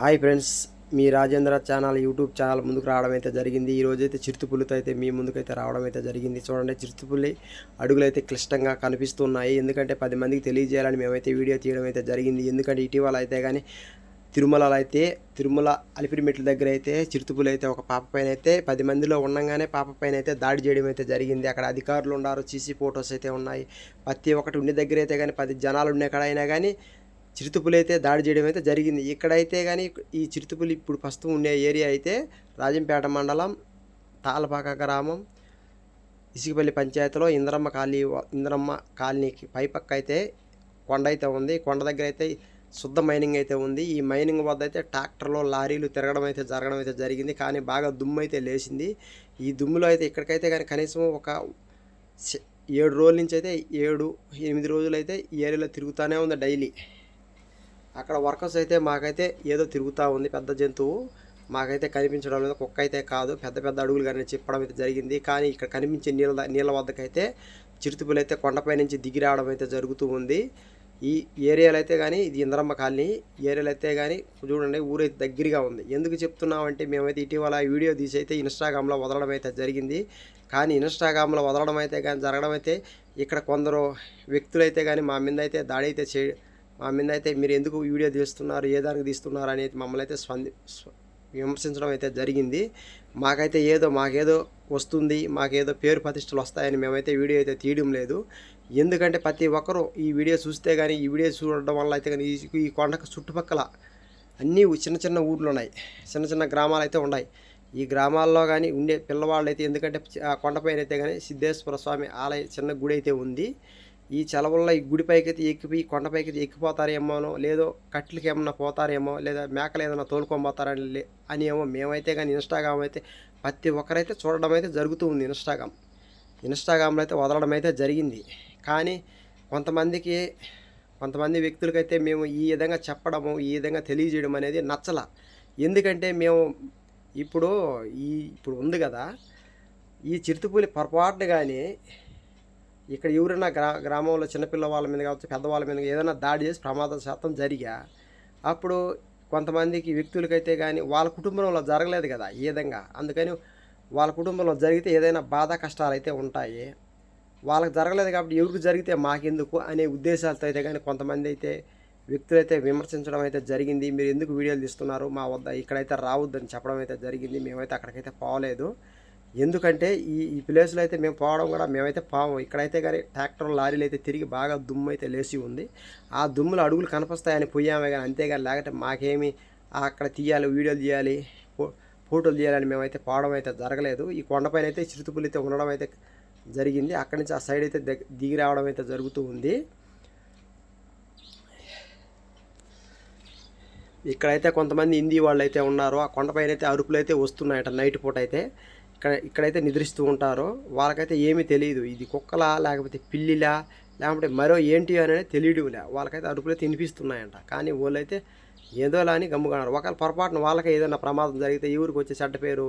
Hi friends, మీ Rajendra channel YouTube channel ముందుకు రావడం అయితే జరిగింది. ఈరోజైతే చిరుతపులితో అయితే మీ ముందుకైతే రావడం అయితే జరిగింది. చూడండి, చిరుతపులి అడుగులైతే క్లిష్టంగా కనిపిస్తున్నాయి. ఎందుకంటే 10 మందికి తెలియజేయాలని మేమైతే వీడియో తీయడం అయితే జరిగింది. ఎందుకంటే ఇటీవల అయితే కానీ తిరుమల అలిపిరి మెట్ల దగ్గర అయితే చిరుతపులి అయితే ఒక పాప పైన అయితే 10 మందిలో ఉండగానే పాప పైన అయితే దాడి చేయడం అయితే జరిగింది. అక్కడ అధికారులు ఉన్నారు, సీసీ ఫొటోస్ అయితే ఉన్నాయి. ప్రతి ఒక్కటి ఉండే దగ్గర అయితే కానీ 10 జనాలు ఉండే కాడ అయినా కానీ చిరుతపులి అయితే దాడి చేయడం అయితే జరిగింది. ఇక్కడైతే కానీ ఈ చిరుతపులి ఇప్పుడు ప్రస్తుతం ఉండే ఏరియా అయితే రాజంపేట మండలం తాళపాక గ్రామం ఇసుకపల్లి పంచాయతీలో ఇంద్రమ్మ కాలనీకి పైపక్క అయితే కొండ అయితే ఉంది. కొండ దగ్గర అయితే శుద్ధ మైనింగ్ అయితే ఉంది. ఈ మైనింగ్ వద్ద అయితే ట్రాక్టర్లో లారీలు తిరగడం అయితే జరగడం అయితే జరిగింది. కానీ బాగా దుమ్ము అయితే లేచింది. ఈ దుమ్ములో అయితే ఇక్కడికైతే కానీ కనీసం ఒక 7 రోజుల నుంచి అయితే 7-8 రోజులు అయితే ఈ ఏరియాలో తిరుగుతూనే ఉంది డైలీ. అక్కడ వర్కర్స్ అయితే మాకైతే ఏదో తిరుగుతూ ఉంది పెద్ద జంతువు, మాకైతే కనిపించడం లేదు. కుక్క అయితే కాదు, పెద్ద పెద్ద అడుగులు కానీ చెప్పడం అయితే జరిగింది. కానీ ఇక్కడ కనిపించే నీళ్ళ వద్దకైతే చిరుతపులి అయితే కొండపై నుంచి దిగి రావడం అయితే జరుగుతూ ఉంది. ఈ ఏరియాలో అయితే కానీ ఇది ఇంద్రమ్మ కాలనీ ఏరియాలో అయితే కానీ చూడండి, ఊరైతే దగ్గరగా ఉంది. ఎందుకు చెప్తున్నామంటే మేమైతే ఇటీవల వీడియో తీసి అయితే ఇన్స్టాగ్రామ్లో వదలడం అయితే జరిగింది. కానీ ఇన్స్టాగ్రామ్లో వదలడం అయితే కానీ జరగడం అయితే ఇక్కడ కొందరు వ్యక్తులైతే కానీ మా మీద అయితే దాడి అయితే మా మీద అయితే మీరు ఎందుకు వీడియో తీస్తున్నారు, ఏ దానికి తీస్తున్నారు అనేది మమ్మల్ని అయితే విమర్శించడం అయితే జరిగింది. మాకేదో వస్తుంది, మాకేదో పేరు ప్రతిష్టలు వస్తాయని మేమైతే వీడియో అయితే తీయడం లేదు. ఎందుకంటే ప్రతి ఒక్కరూ ఈ వీడియో చూస్తే కానీ, ఈ వీడియో చూడడం వల్ల అయితే కానీ ఈ కొండకు చుట్టుపక్కల అన్నీ చిన్న చిన్న ఊర్లు ఉన్నాయి, చిన్న చిన్న గ్రామాలు అయితే ఉన్నాయి. ఈ గ్రామాల్లో కానీ ఉండే పిల్లవాళ్ళు అయితే, ఎందుకంటే ఆ కొండపైన అయితే కానీ సిద్ధేశ్వర స్వామి ఆలయ చిన్న గుడి అయితే ఉంది. ఈ చలవల్లో ఈ గుడిపైకి అయితే ఎక్కిపోయి కొండపైకి అయితే ఎక్కిపోతారేమోనో, లేదో కట్లకి ఏమన్నా పోతారేమో, లేదా మేకలు ఏదైనా తోలుకొనిపోతారని అని ఏమో మేమైతే కానీ ఇన్స్టాగ్రామ్ అయితే ప్రతి ఒక్కరైతే చూడడం అయితే జరుగుతూ ఉంది. ఇన్స్టాగ్రామ్లో అయితే వదలడం అయితే జరిగింది. కానీ కొంతమంది వ్యక్తులకైతే మేము ఈ విధంగా చెప్పడము, ఈ విధంగా తెలియజేయడం అనేది నచ్చల. ఎందుకంటే మేము ఇప్పుడు ఉంది కదా, ఈ చిరుతపులి పొరపాటున కానీ ఇక్కడ ఎవరైనా గ్రామంలో చిన్నపిల్ల వాళ్ళ మీద కావచ్చు, పెద్దవాళ్ళ మీద ఏదైనా దాడి చేసి ప్రమాద శాతం అప్పుడు కొంతమందికి వ్యక్తులకైతే కానీ వాళ్ళ కుటుంబంలో జరగలేదు కదా ఈ విధంగా. అందుకని వాళ్ళ కుటుంబంలో జరిగితే ఏదైనా బాధ కష్టాలు అయితే ఉంటాయి. వాళ్ళకి జరగలేదు కాబట్టి ఎవరికి జరిగితే మాకెందుకు అనే ఉద్దేశాలతో అయితే కానీ కొంతమంది అయితే వ్యక్తులైతే విమర్శించడం అయితే జరిగింది. మీరు ఎందుకు వీడియోలు తీస్తున్నారు, మా వద్ద ఇక్కడైతే రావద్దని చెప్పడం అయితే జరిగింది. మేమైతే అక్కడికైతే పోలేదు. ఎందుకంటే ఈ ప్లేస్లో అయితే మేము పోవడం కూడా మేమైతే పోము. ఇక్కడైతే కానీ ట్రాక్టర్ లారీలు అయితే తిరిగి బాగా దుమ్ము అయితే లేచి ఉంది. ఆ దుమ్ములు అడుగులు కనిపిస్తాయని పోయామే కానీ, అంతేగాని లేకపోతే మాకేమి అక్కడ తీయాలి, వీడియోలు తీయాలి, ఫోటోలు తీయాలని మేమైతే పోవడం అయితే జరగలేదు. ఈ కొండపైన అయితే చిరుతపులి అయితే ఉండడం అయితే జరిగింది. అక్కడి నుంచి ఆ సైడ్ అయితే దిగి రావడం అయితే జరుగుతూ ఉంది. ఇక్కడైతే కొంతమంది హిందీ వాళ్ళు అయితే ఉన్నారు. ఆ కొండపైన అయితే అరుపులు అయితే వస్తున్నాయట నైట్ పూట అయితే. ఇక్కడైతే నిద్రిస్తూ ఉంటారు. వాళ్ళకైతే ఏమీ తెలియదు, ఇది కుక్కలా లేకపోతే పిల్లిలా లేకపోతే మరో ఏంటి అనేది తెలియడంలే. వాళ్ళకైతే అరుపులైతే వినిపిస్తున్నాయంట. కానీ వాళ్ళైతే ఏదోలా అని గమ్ముకున్నారు. ఒకవేళ పొరపాటున వాళ్ళకే ఏదైనా ప్రమాదం జరిగితే ఎవరికి వచ్చే చెడ్డ పేరు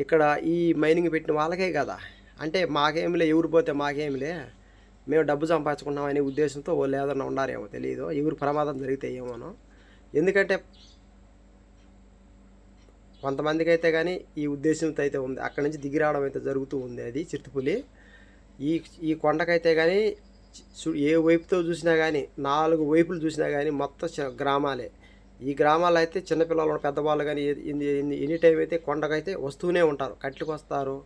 ఇక్కడ ఈ మైనింగ్ పెట్టిన వాళ్ళకే కదా. అంటే మాకేమిలే, ఎవరు పోతే మాకేమిలే, మేము డబ్బు సంపాదించుకున్నాం అనే ఉద్దేశంతో వాళ్ళు ఏదైనా ఉన్నారేమో తెలియదు. ఎవరు ప్రమాదం జరిగితే ఏమోనో. ఎందుకంటే కొంతమందికి అయితే కానీ ఈ ఉద్దేశంతో అయితే ఉంది. అక్కడి నుంచి దిగి రావడం అయితే జరుగుతూ ఉంది అది చిరుతపులి. ఈ కొండకైతే కానీ ఏ వైపుతో చూసినా కానీ, 4 వైపులు చూసినా కానీ మొత్తం గ్రామాలే. ఈ గ్రామాల్లో అయితే చిన్నపిల్లలు పెద్దవాళ్ళు కానీ ఎనీ టైం అయితే కొండకైతే వస్తూనే ఉంటారు. కట్లకి వస్తారు,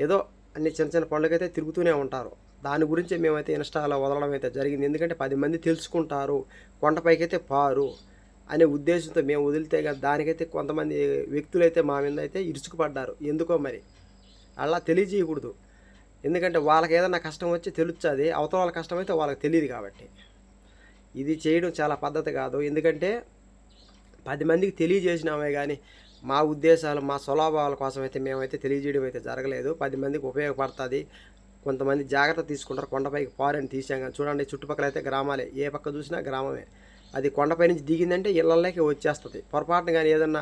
ఏదో అన్ని చిన్న చిన్న పనులకైతే తిరుగుతూనే ఉంటారు. దాని గురించి మేమైతే ఇన్స్టాలో వదలడం అయితే జరిగింది. ఎందుకంటే 10 మంది తెలుసుకుంటారు, కొండపైకైతే పారు అనే ఉద్దేశంతో మేము వదిలితే కదా. దానికైతే కొంతమంది వ్యక్తులైతే మా మీద అయితే ఇరుచుకుపడ్డారు. ఎందుకో మరి అలా తెలియజేయకూడదు. ఎందుకంటే వాళ్ళకి ఏదైనా కష్టం వచ్చి తెలుస్తుంది, అవతల వాళ్ళ కష్టం అయితే వాళ్ళకి తెలియదు. కాబట్టి ఇది చేయడం చాలా పద్ధతి కాదు. ఎందుకంటే 10 మందికి తెలియజేసినామే కానీ మా ఉద్దేశాలు, మా స్వలాభాల కోసం అయితే మేమైతే తెలియజేయడం అయితే జరగలేదు. 10 మందికి ఉపయోగపడుతుంది. కొంతమంది జాగ్రత్త తీసుకుంటారు. కొండపైకి పారని తీసాం కానీ చూడండి, చుట్టుపక్కల అయితే గ్రామాలే, ఏ పక్క చూసినా గ్రామమే. అది కొండపై నుంచి దిగిందంటే ఇళ్ళల్లోకి వచ్చేస్తుంది. పొరపాటున కానీ ఏదన్నా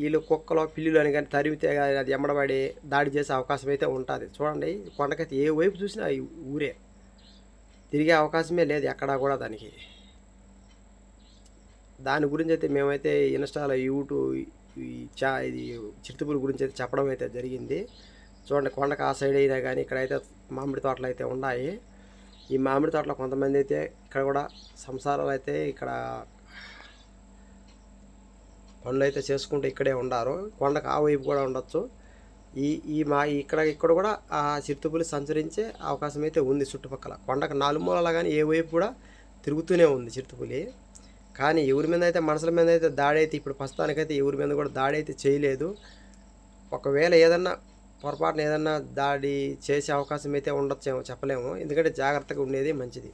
వీళ్ళు కుక్కలో పిల్లులు అని కానీ తరిమితే కానీ అది ఎమ్మడబడి దాడి చేసే అవకాశం అయితే ఉంటుంది. చూడండి, కొండకైతే ఏ వైపు చూసినా ఊరే, తిరిగే అవకాశమే లేదు ఎక్కడా కూడా దానికి. దాని గురించి అయితే మేమైతే ఇన్‌స్టాలో, యూట్యూబ్ ఈ ఇది చిరుతపులి గురించి అయితే చెప్పడం అయితే జరిగింది. చూడండి కొండకు ఆ సైడ్ అయినా కానీ ఇక్కడైతే మామిడి తోటలు అయితే ఉన్నాయి. ఈ మామిడి తోటలో కొంతమంది అయితే ఇక్కడ కూడా సంసారాలు అయితే ఇక్కడ పనులు అయితే చేసుకుంటూ ఇక్కడే ఉండారు. కొండకు ఆ వైపు కూడా ఉండొచ్చు. ఈ ఈ మా ఇక్కడ కూడా ఆ చిరుతపులి సంచరించే అవకాశం అయితే ఉంది చుట్టుపక్కల. కొండకు నాలుమూలలా కానీ ఏ వైపు కూడా తిరుగుతూనే ఉంది చిరుతపులి. కానీ ఎవరి మీద అయితే మనుషుల మీద అయితే దాడి అయితే ఇప్పుడు ప్రస్తుతానికైతే ఎవరి మీద కూడా దాడి అయితే చేయలేదు. ఒకవేళ ఏదన్నా పొరపాటున ఏదన్నా దాడి చేసే అవకాశం అయితే ఉండొచ్చేమో చెప్పలేము. ఎందుకంటే జాగ్రత్తగా ఉండేది మంచిది.